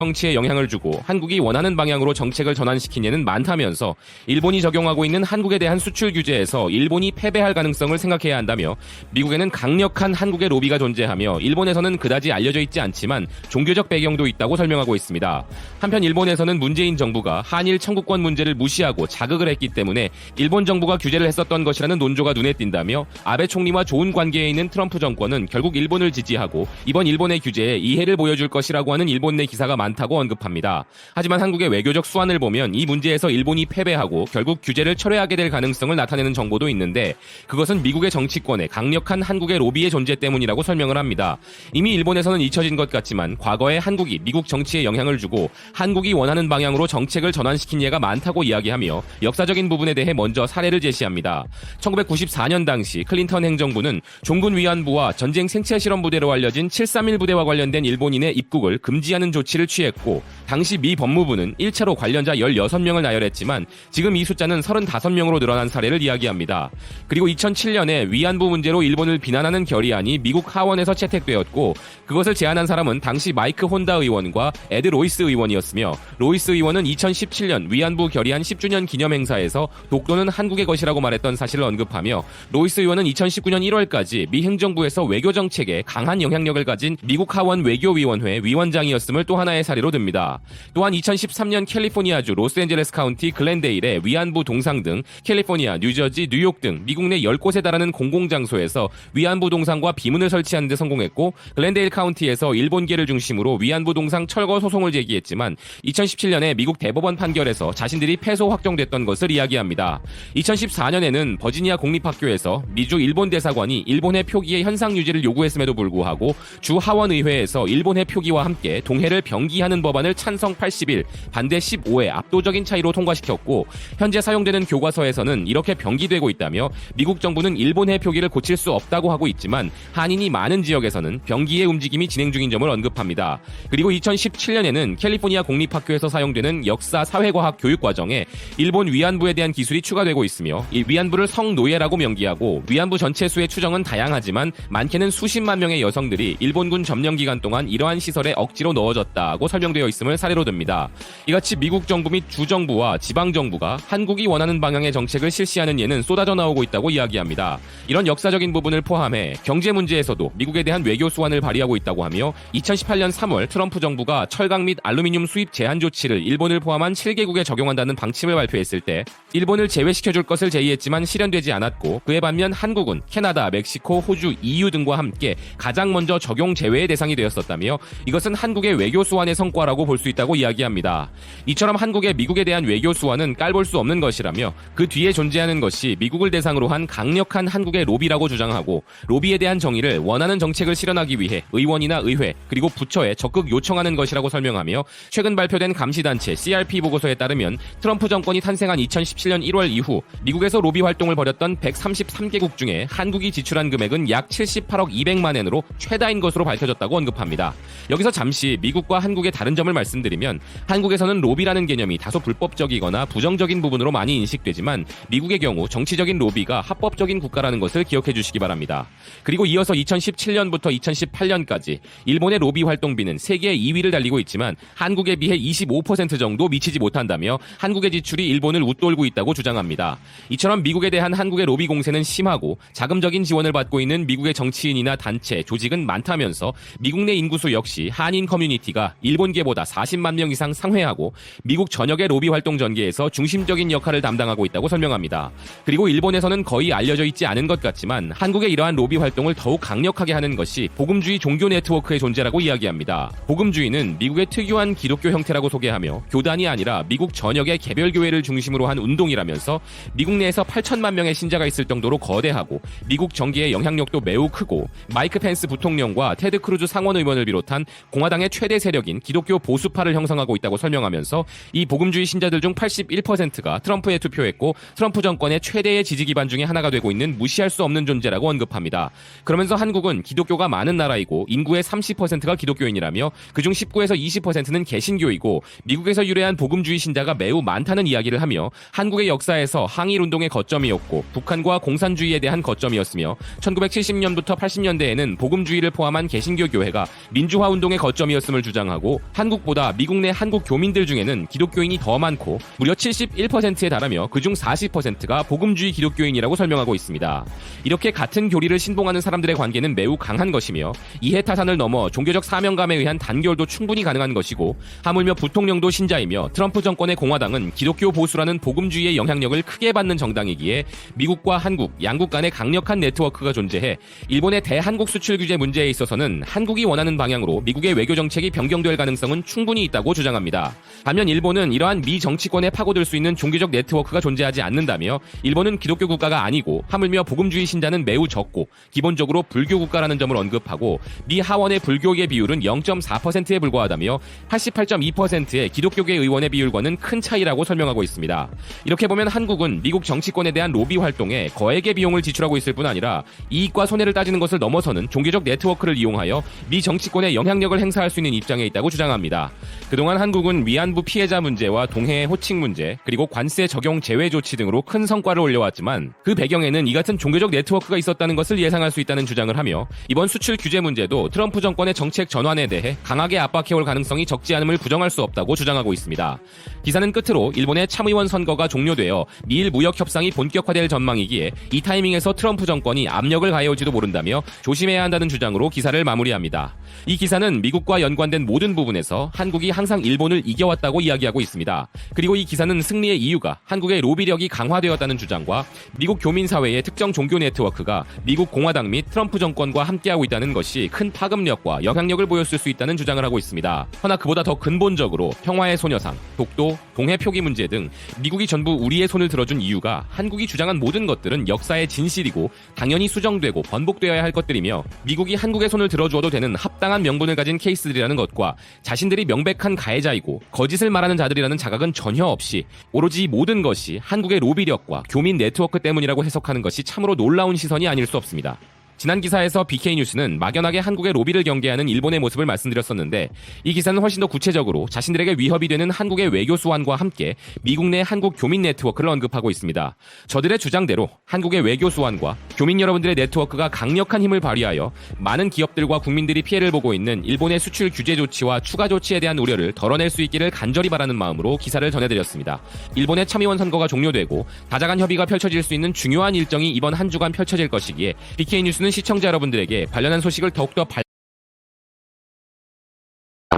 정치에 영향을 주고 한국이 원하는 방향으로 정책을 전환시킨 예는 많다면서 일본이 적용하고 있는 한국에 대한 수출 규제에서 일본이 패배할 가능성을 생각해야 한다며 미국에는 강력한 한국의 로비가 존재하며 일본에서는 그다지 알려져 있지 않지만 종교적 배경도 있다고 설명하고 있습니다. 한편 일본에서는 문재인 정부가 한일 청구권 문제를 무시하고 자극을 했기 때문에 일본 정부가 규제를 했었던 것이라는 논조가 눈에 띈다며 아베 총리와 좋은 관계에 있는 트럼프 정권은 결국 일본을 지지하고 이번 일본의 규제에 이해를 보여줄 것이라고 하는 일본 내 기사가 많다고 언급합니다. 하지만 한국의 외교적 수완을 보면 이 문제에서 일본이 패배하고 결국 규제를 철회하게 될 가능성을 나타내는 정보도 있는데 그것은 미국의 정치권에 강력한 한국의 로비의 존재 때문이라고 설명을 합니다. 이미 일본에서는 잊혀진 것 같지만 과거에 한국이 미국 정치에 영향을 주고 한국이 원하는 방향으로 정책을 전환시킨 예가 많다고 이야기하며 역사적인 부분에 대해 먼저 사례를 제시합니다. 1994년 당시 클린턴 행정부는 종군 위안부와 전쟁 생체 실험 부대로 알려진 731 부대와 관련된 일본인의 입국을 금지하는 조치를 취했고 당시 미 법무부는 1차로 관련자 16명을 나열했지만 지금 이 숫자는 35명으로 늘어난 사례를 이야기합니다. 그리고 2007년에 위안부 문제로 일본을 비난하는 결의안이 미국 하원에서 채택되었고 그것을 제안한 사람은 당시 마이크 혼다 의원과 에드 로이스 의원이었으며 로이스 의원은 2017년 위안부 결의안 10주년 기념 행사에서 독도는 한국의 것이라고 말했던 사실을 언급하며 로이스 의원은 2019년 1월까지 미 행정부에서 외교 정책에 강한 영향력을 가진 미국 하원 외교위원회 위원장이었음을 또 하나의 사례로 듭니다. 또한 2013년 캘리포니아주 로스앤젤레스 카운티 글렌데일의 위안부 동상 등 캘리포니아, 뉴저지, 뉴욕 등 미국 내 10곳에 달하는 공공장소에서 위안부 동상과 비문을 설치하는 데 성공했고 글렌데일 카운티에서 일본계를 중심으로 위안부 동상 철거 소송을 제기했지만 2017년에 미국 대법원 판결에서 자신들이 패소 확정됐던 것을 이야기합니다. 2014년에는 버지니아 공립학교에서 미주 일본 대사관이 일본의 표기의 현상 유지를 요구했음에도 불구하고 주 하원의회에서 일본의 표기와 함께 동해를 병기하는 법안을 찬성 81, 반대 15의 압도적인 차이로 통과시켰고 현재 사용되는 교과서에서는 이렇게 병기되고 있다며 미국 정부는 일본의 표기를 고칠 수 없다고 하고 있지만 한인이 많은 지역에서는 병기의 움직임이 진행 중인 점을 언급합니다. 그리고 2017년에는 캘리포니아 공립학교에서 사용되는 역사 사회과학 교육과정에 일본 위안부에 대한 기술이 추가되고 있으며 이 위안부를 성노예라고 명기하고 위안부 전체 수의 추정은 다양하지만 많게는 수십만 명의 여성들이 일본군 점령 기간 동안 이러한 시설에 억지로 넣어졌다고 설명되어 있음을 사례로 듭니다. 이같이 미국 정부 및 주정부와 지방정부가 한국이 원하는 방향의 정책을 실시하는 예는 쏟아져 나오고 있다고 이야기합니다. 이런 역사적인 부분을 포함해 경제 문제에서도 미국에 대한 외교 수완을 발휘하고 있다고 하며 2018년 3월 트럼프 정부가 철강 및 알루미늄 수입 제한 조치를 일본을 포함한 7개국에 적용한다는 방침을 발표했을 때 일본을 제외시켜줄 것을 제의했지만 실현되지 않았고 그에 반면 한국은 캐나다, 멕시코, 호주, EU 등과 함께 가장 먼저 적용 제외의 대상이 되었었다며 이것은 한국의 외교 수완의 성과라고 볼 수 있다고 이야기합니다. 이처럼 한국의 미국에 대한 외교 수완은 깔볼 수 없는 것이라며 그 뒤에 존재하는 것이 미국을 대상으로 한 강력한 한국의 로비라고 주장하고 로비에 대한 정의를 원하는 정책을 실현하기 위해 의원이나 의회 그리고 부처에 적극 요청하는 것이라고 설명하며 최근 발표된 감시단체 CRP 보고서에 따르면 트럼프 정권이 탄생한 2017년 1월 이후 미국에서 로비 활동을 벌였던 133개국 중에 한국이 지출한 금액은 약 78억 200만 엔으로 최다인 것으로 밝혀졌다고 언급합니다. 여기서 잠시 미국과 한국의 다른 점을 말씀드리면 한국에서는 로비라는 개념이 다소 불법적이거나 부정적인 부분으로 많이 인식되지만 미국의 경우 정치적인 로비가 합법적인 국가라는 것을 기억해 주시기 바랍니다. 그리고 이어서 2017년부터 2018년까지 일본의 로비 활동비는 세계 2위를 달리고 있지만 한국에 비해 25% 정도 미치지 못한다며 한국의 지출이 일본을 웃돌고 있다고 주장합니다. 이처럼 미국에 대한 한국의 로비 공세는 심하고 자금적인 지원을 받고 있는 미국의 정치인이나 단체, 조직은 많다면서 미국 내 인구수 역시 한인 커뮤니티가 일본계보다 40만 명 이상 상회하고 미국 전역의 로비 활동 전개에서 중심적인 역할을 담당하고 있다고 설명합니다. 그리고 일본에서는 거의 알려져 있지 않은 것 같지만 한국의 이러한 로비 활동을 더욱 강력하게 하는 것이 복음주의 종교 네트워크의 존재라고 이야기합니다. 복음주의는 미국의 특유한 기독교 형태라고 소개하며 교단이 아니라 미국 전역의 개별 교회를 중심으로 한 운동이라면서 미국 내에서 8천만 명의 신자가 있을 정도로 거대하고 미국 정계의 영향력도 매우 크고 마이크 펜스 부통령과 테드 크루즈 상원 의원을 비롯한 공화당의 최대 세력인 기독교 보수파를 형성하고 있다고 설명하면서 이 복음주의 신자들 중 81%가 트럼프에 투표했고 트럼프 정권의 최대의 지지 기반 중에 하나가 되고 있는 무시할 수 없는 존재라고 언급합니다. 그러면서 한국은 기독교가 많은 나라이고 인구의 30%가 기독교인이라며 그중 19에서 20%는 개신교이고 미국에서 유래한 복음주의 신자가 매우 많다는 이야기를 하며 한국의 역사에서 항일운동의 거점이었고 북한과 공산주의에 대한 거점이었으며 1970년부터 80년대에는 복음주의를 포함한 개신교 교회가 민주화 운동의 거점이었음을 주장하고 되고 한국보다 미국 내 한국 교민들 중에는 기독교인이 더 많고 무려 71%에 달하며 그중 40%가 복음주의 기독교인이라고 설명하고 있습니다. 이렇게 같은 교리를 신봉하는 사람들의 관계는 매우 강한 것이며 이해타산을 넘어 종교적 사명감에 의한 단결도 충분히 가능한 것이고 하물며 부통령도 신자이며 트럼프 정권의 공화당은 기독교 보수라는 복음주의의 영향력을 크게 받는 정당이기에 미국과 한국, 양국 간의 강력한 네트워크가 존재해 일본의 대한국 수출 규제 문제에 있어서는 한국이 원하는 방향으로 미국의 외교 정책이 변경될 가능성은 충분히 있다고 주장합니다. 반면 일본은 이러한 미 정치권에 파고들 수 있는 종교적 네트워크가 존재하지 않는다며 일본은 기독교 국가가 아니고 하물며 복음주의 신자는 매우 적고 기본적으로 불교 국가라는 점을 언급하고 미 하원의 불교계 비율은 0.4%에 불과하다며 88.2%의 기독교계 의원의 비율과는 큰 차이라고 설명하고 있습니다. 이렇게 보면 한국은 미국 정치권에 대한 로비 활동에 거액의 비용을 지출하고 있을 뿐 아니라 이익과 손해를 따지는 것을 넘어서는 종교적 네트워크를 이용하여 미 정치권에 영향력을 행사할 수 있는 입장에 있다고 주장합니다. 그동안 한국은 위안부 피해자 문제와 동해의 호칭 문제, 그리고 관세 적용 제외 조치 등으로 큰 성과를 올려왔지만 그 배경에는 이 같은 종교적 네트워크가 있었다는 것을 예상할 수 있다는 주장을 하며 이번 수출 규제 문제도 트럼프 정권의 정책 전환에 대해 강하게 압박해올 가능성이 적지 않음을 부정할 수 없다고 주장하고 있습니다. 기사는 끝으로 일본의 참의원 선거가 종료되어 미일 무역 협상이 본격화될 전망이기에 이 타이밍에서 트럼프 정권이 압력을 가해올지도 모른다며 조심해야 한다는 주장으로 기사를 마무리합니다. 이 기사는 미국과 연관된 모든 부분에서 한국이 항상 일본을 이겨왔다고 이야기하고 있습니다. 그리고 이 기사는 승리의 이유가 한국의 로비력이 강화되었다는 주장과 미국 교민사회의 특정 종교 네트워크가 미국 공화당 및 트럼프 정권과 함께하고 있다는 것이 큰 파급력과 영향력을 보였을 수 있다는 주장을 하고 있습니다. 허나 그보다 더 근본적으로 평화의 소녀상, 독도, 동해 표기 문제 등 미국이 전부 우리의 손을 들어준 이유가 한국이 주장한 모든 것들은 역사의 진실이고 당연히 수정되고 번복되어야 할 것들이며 미국이 한국의 손을 들어주어도 되는 합당한 명분을 가진 케이스들이라는 것과 자신들이 명백한 가해자이고 거짓을 말하는 자들이라는 자각은 전혀 없이 오로지 모든 것이 한국의 로비력과 교민 네트워크 때문이라고 해석하는 것이 참으로 놀라운 시선이 아닐 수 없습니다. 지난 기사에서 BK뉴스는 막연하게 한국의 로비를 경계하는 일본의 모습을 말씀드렸었는데 이 기사는 훨씬 더 구체적으로 자신들에게 위협이 되는 한국의 외교 수완과 함께 미국 내 한국 교민 네트워크를 언급하고 있습니다. 저들의 주장대로 한국의 외교 수완과 교민 여러분들의 네트워크가 강력한 힘을 발휘하여 많은 기업들과 국민들이 피해를 보고 있는 일본의 수출 규제 조치와 추가 조치에 대한 우려를 덜어낼 수 있기를 간절히 바라는 마음으로 기사를 전해드렸습니다. 일본의 참의원 선거가 종료되고 다자간 협의가 펼쳐질 수 있는 중요한 일정이 이번 한 주간 펼쳐질 것이기에 BK뉴스는 시청자 여러분들에게 관련한 소식을 더욱더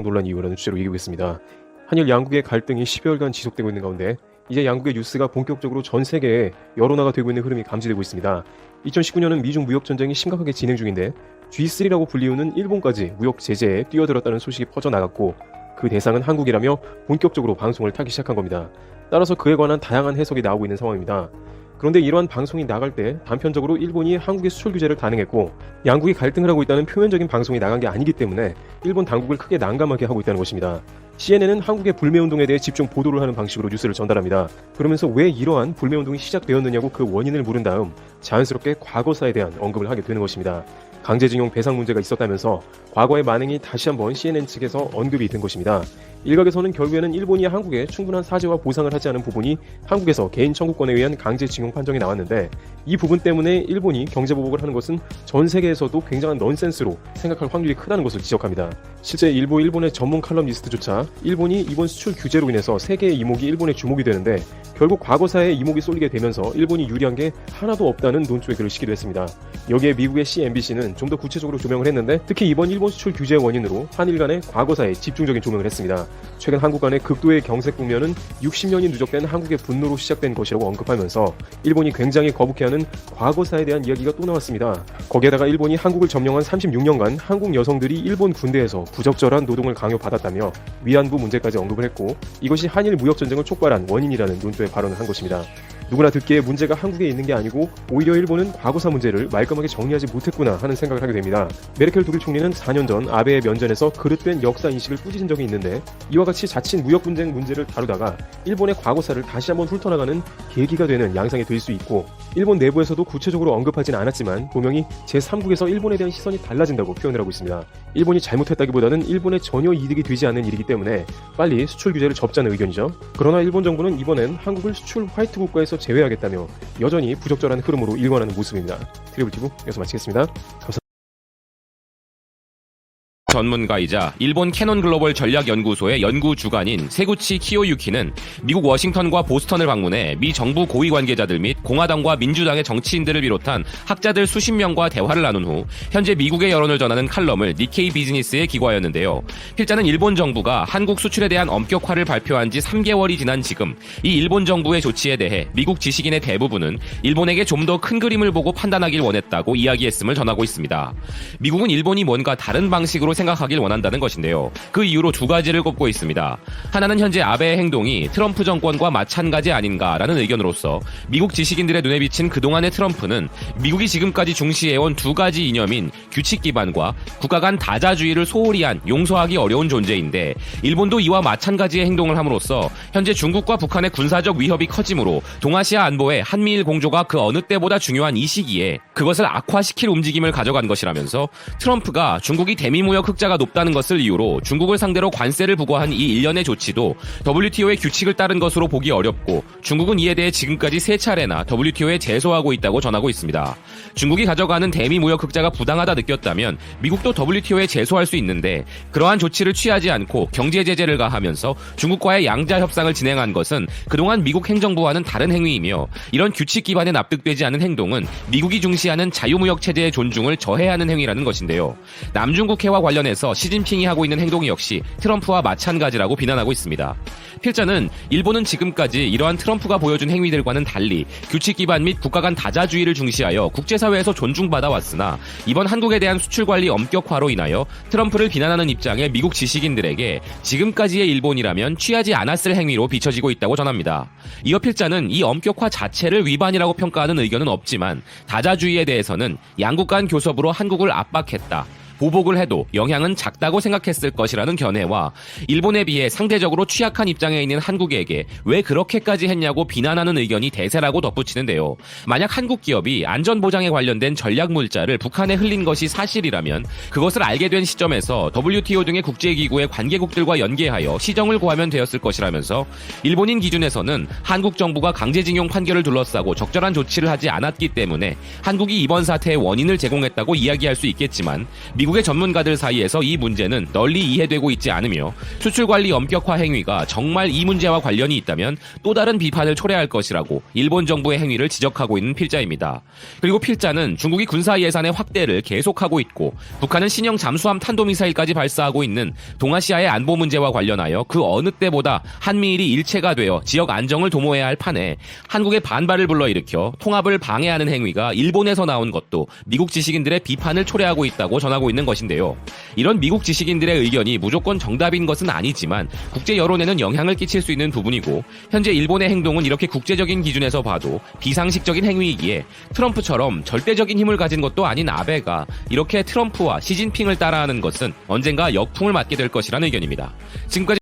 논란 이후로는 주제로 이기고 있습니다. 한일 양국의 갈등이 10여일간 지속되고 있는 가운데 이제 양국의 뉴스가 본격적으로 전 세계에 여론화가 되고 있는 흐름이 감지되고 있습니다. 2019년은 미중 무역 전쟁이 심각하게 진행 중인데 G3라고 불리우는 일본까지 무역 제재에 뛰어들었다는 소식이 퍼져나갔고 그 대상은 한국이라며 본격적으로 방송을 타기 시작한 겁니다. 따라서 그에 관한 다양한 해석이 나오고 있는 상황입니다. 그런데 이러한 방송이 나갈 때 단편적으로 일본이 한국의 수출 규제를 단행했고 양국이 갈등을 하고 있다는 표면적인 방송이 나간 게 아니기 때문에 일본 당국을 크게 난감하게 하고 있다는 것입니다. CNN은 한국의 불매운동에 대해 집중 보도를 하는 방식으로 뉴스를 전달합니다. 그러면서 왜 이러한 불매운동이 시작되었느냐고 그 원인을 물은 다음 자연스럽게 과거사에 대한 언급을 하게 되는 것입니다. 강제징용 배상 문제가 있었다면서 과거의 만행이 다시 한번 CNN 측에서 언급이 된 것입니다. 일각에서는 결국에는 일본이 한국에 충분한 사죄와 보상을 하지 않은 부분이 한국에서 개인 청구권에 의한 강제징용 판정이 나왔는데 이 부분 때문에 일본이 경제보복을 하는 것은 전 세계에서도 굉장한 넌센스로 생각할 확률이 크다는 것을 지적합니다. 실제 일부 일본의 전문 칼럼니스트조차 일본이 이번 수출 규제로 인해서 세계의 이목이 일본에 주목이 되는데 결국 과거사에 이목이 쏠리게 되면서 일본이 유리한 게 하나도 없다는 논조의 글을 쓰기도 했습니다. 여기에 미국의 CNBC는 좀 더 구체적으로 조명을 했는데 특히 이번 일본 수출 규제의 원인으로 한일 간의 과거사에 집중적인 조명을 했습니다. 최근 한국 간의 극도의 경색 국면은 60년이 누적된 한국의 분노로 시작된 것이라고 언급하면서 일본이 굉장히 거북해하는 과거사에 대한 이야기가 또 나왔습니다. 거기에다가 일본이 한국을 점령한 36년간 한국 여성들이 일본 군대에서 부적절한 노동을 강요받았다며 위안부 문제까지 언급을 했고 이것이 한일 무역전쟁을 촉발한 원인이라는 논조의 발언을 한 것입니다. 누구나 듣기에 문제가 한국에 있는 게 아니고 오히려 일본은 과거사 문제를 말끔하게 정리하지 못했구나 하는 생각을 하게 됩니다. 메르켈 독일 총리는 4년 전 아베의 면전에서 그릇된 역사 인식을 꾸짖은 적이 있는데 이와 같이 자칫 무역 분쟁 문제를 다루다가 일본의 과거사를 다시 한번 훑어나가는 계기가 되는 양상이 될 수 있고 일본 내부에서도 구체적으로 언급하진 않았지만 분명히 제3국에서 일본에 대한 시선이 달라진다고 표현을 하고 있습니다. 일본이 잘못했다기보다는 일본에 전혀 이득이 되지 않는 일이기 때문에 빨리 수출 규제를 접자는 의견이죠. 그러나 일본 정부는 이번엔 한국을 수출 화이트 국가에서 제외하겠다며 여전히 부적절한 흐름으로 일관하는 모습입니다. 트리블티브 여기서 마치겠습니다. 감사합니다. 전문가이자 일본 캐논 글로벌 전략연구소의 연구 주관인 세구치 키요유키는 미국 워싱턴과 보스턴을 방문해 미 정부 고위 관계자들 및 공화당과 민주당의 정치인들을 비롯한 학자들 수십 명과 대화를 나눈 후 현재 미국의 여론을 전하는 칼럼을 니케이 비즈니스에 기고하였는데요. 필자는 일본 정부가 한국 수출에 대한 엄격화를 발표한 지 3개월이 지난 지금 이 일본 정부의 조치에 대해 미국 지식인의 대부분은 일본에게 좀 더 큰 그림을 보고 판단하길 원했다고 이야기했음을 전하고 있습니다. 미국은 일본이 뭔가 다른 방식으로 생각하길 원한다는 것인데요. 그 이유로 두 가지를 꼽고 있습니다. 하나는 현재 아베의 행동이 트럼프 정권과 마찬가지 아닌가라는 의견으로서 미국 지식인들의 눈에 비친 그동안의 트럼프는 미국이 지금까지 중시해온 두 가지 이념인 규칙 기반과 국가 간 다자주의를 소홀히 한 용서하기 어려운 존재인데 일본도 이와 마찬가지의 행동을 함으로써 현재 중국과 북한의 군사적 위협이 커지므로 동아시아 안보에 한미일 공조가 그 어느 때보다 중요한 이 시기에 그것을 악화시킬 움직임을 가져간 것이라면서 트럼프가 중국이 대미무역 흑자가 높다는 것을 이유로 중국을 상대로 관세를 부과한 이 일련의 조치도 WTO의 규칙을 따른 것으로 보기 어렵고 중국은 이에 대해 지금까지 3차례나 WTO에 제소하고 있다고 전하고 있습니다. 중국이 가져가는 대미무역 흑자가 부당하다 느꼈다면 미국도 WTO에 제소할 수 있는데 그러한 조치를 취하지 않고 경제 제재를 가하면서 중국과의 양자 협상을 진행한 것은 그동안 미국 행정부와는 다른 행위이며 이런 규칙 기반에 납득되지 않은 행동은 미국이 중시하는 자유무역 체제의 존중을 저해하는 행위라는 것인데요. 남중국해와 관련해서 시진핑이 하고 있는 행동 역시 트럼프와 마찬가지라고 비난하고 있습니다. 필자는 일본은 지금까지 이러한 트럼프가 보여준 행위들과는 달리 규칙 기반 및 국가 간 다자주의를 중시하여 국제사회에서 존중받아 왔으나 이번 한국에 대한 수출 관리 엄격화로 인하여 트럼프를 비난하는 입장의 미국 지식인들에게 지금까지의 일본이라면 취하지 않았을 행위로 비춰지고 있다고 전합니다. 이어 필자는 이 엄격화 자체를 위반이라고 평가하는 의견은 없지만 다자주의에 대해서는 양국 간 교섭으로 한국을 압박했다. 보복을 해도 영향은 작다고 생각했을 것이라는 견해와 일본에 비해 상대적으로 취약한 입장에 있는 한국에게 왜 그렇게까지 했냐고 비난하는 의견이 대세라고 덧붙이는데요. 만약 한국 기업이 안전보장에 관련된 전략물자를 북한에 흘린 것이 사실이라면 그것을 알게 된 시점에서 WTO 등의 국제기구의 관계국들과 연계하여 시정을 구하면 되었을 것이라면서 일본인 기준에서는 한국 정부가 강제징용 판결을 둘러싸고 적절한 조치를 하지 않았기 때문에 한국이 이번 사태의 원인을 제공했다고 이야기할 수 있겠지만 미국의 전문가들 사이에서 이 문제는 널리 이해되고 있지 않으며 수출관리 엄격화 행위가 정말 이 문제와 관련이 있다면 또 다른 비판을 초래할 것이라고 일본 정부의 행위를 지적하고 있는 필자입니다. 그리고 필자는 중국이 군사 예산의 확대를 계속하고 있고 북한은 신형 잠수함 탄도미사일까지 발사하고 있는 동아시아의 안보 문제와 관련하여 그 어느 때보다 한미일이 일체가 되어 지역 안정을 도모해야 할 판에 한국의 반발을 불러일으켜 통합을 방해하는 행위가 일본에서 나온 것도 미국 지식인들의 비판을 초래하고 있다고 전하고 있는 것인데요. 이런 미국 지식인들의 의견이 무조건 정답인 것은 아니지만 국제 여론에는 영향을 끼칠 수 있는 부분이고 현재 일본의 행동은 이렇게 국제적인 기준에서 봐도 비상식적인 행위이기에 트럼프처럼 절대적인 힘을 가진 것도 아닌 아베가 이렇게 트럼프와 시진핑을 따라하는 것은 언젠가 역풍을 맞게 될 것이라는 의견입니다. 지금까지